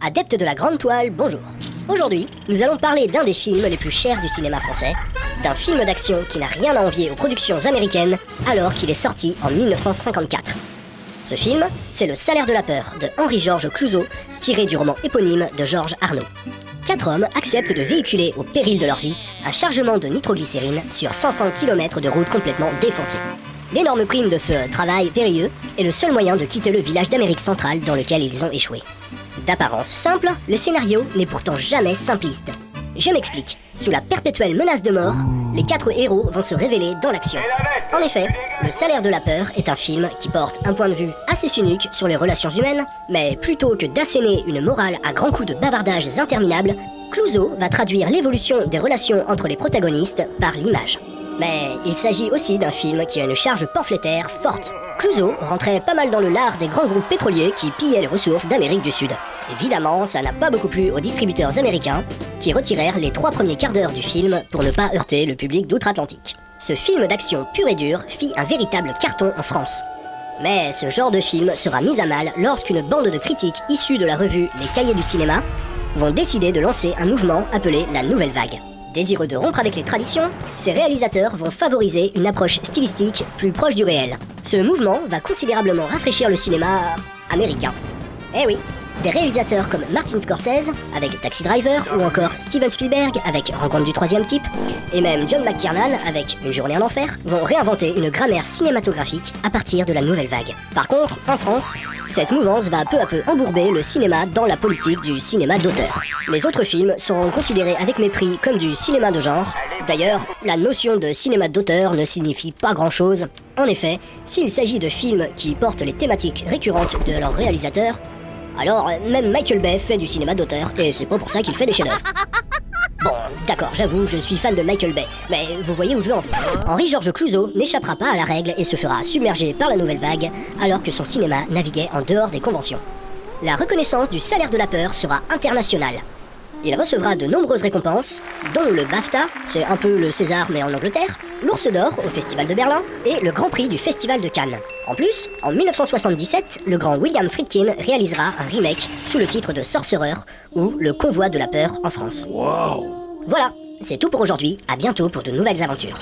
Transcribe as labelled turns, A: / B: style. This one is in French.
A: Adeptes de la grande toile, bonjour. Aujourd'hui, nous allons parler d'un des films les plus chers du cinéma français, d'un film d'action qui n'a rien à envier aux productions américaines alors qu'il est sorti en 1954. Ce film, c'est Le Salaire de la peur de Henri-Georges Clouzot, tiré du roman éponyme de Georges Arnaud. 4 hommes acceptent de véhiculer au péril de leur vie un chargement de nitroglycérine sur 500 km de route complètement défoncée. L'énorme prime de ce travail périlleux est le seul moyen de quitter le village d'Amérique centrale dans lequel ils ont échoué. D'apparence simple, le scénario n'est pourtant jamais simpliste. Je m'explique. Sous la perpétuelle menace de mort, les 4 héros vont se révéler dans l'action. En effet, Le Salaire de la peur est un film qui porte un point de vue assez cynique sur les relations humaines, mais plutôt que d'asséner une morale à grands coups de bavardages interminables, Clouzot va traduire l'évolution des relations entre les protagonistes par l'image. Mais il s'agit aussi d'un film qui a une charge pamphlétaire forte. Clouzot rentrait pas mal dans le lard des grands groupes pétroliers qui pillaient les ressources d'Amérique du Sud. Évidemment, ça n'a pas beaucoup plu aux distributeurs américains, qui retirèrent les 3 premiers quarts d'heure du film pour ne pas heurter le public d'outre-Atlantique. Ce film d'action pur et dur fit un véritable carton en France. Mais ce genre de film sera mis à mal lorsqu'une bande de critiques issus de la revue Les Cahiers du cinéma vont décider de lancer un mouvement appelé la Nouvelle Vague. Désireux de rompre avec les traditions, ces réalisateurs vont favoriser une approche stylistique plus proche du réel. Ce mouvement va considérablement rafraîchir le cinéma américain. Eh oui, des réalisateurs comme Martin Scorsese avec Taxi Driver ou encore Steven Spielberg avec Rencontre du troisième type et même John McTiernan avec Une journée en enfer vont réinventer une grammaire cinématographique à partir de la Nouvelle Vague. Par contre, en France, cette mouvance va peu à peu embourber le cinéma dans la politique du cinéma d'auteur. Les autres films seront considérés avec mépris comme du cinéma de genre. D'ailleurs, la notion de cinéma d'auteur ne signifie pas grand-chose. En effet, s'il s'agit de films qui portent les thématiques récurrentes de leurs réalisateurs, alors même Michael Bay fait du cinéma d'auteur, et c'est pas pour ça qu'il fait des chefs-d'œuvre. Bon, d'accord, j'avoue, je suis fan de Michael Bay, mais vous voyez où je veux en venir. Henri-Georges Clouzot n'échappera pas à la règle et se fera submerger par la Nouvelle Vague, alors que son cinéma naviguait en dehors des conventions. La reconnaissance du Salaire de la peur sera internationale. Il recevra de nombreuses récompenses, dont le BAFTA, c'est un peu le César mais en Angleterre, l'Ours d'Or au Festival de Berlin et le Grand Prix du Festival de Cannes. En plus, en 1977, le grand William Friedkin réalisera un remake sous le titre de Sorcerer ou Le Convoi de la peur en France. Wow. Voilà, c'est tout pour aujourd'hui, à bientôt pour de nouvelles aventures.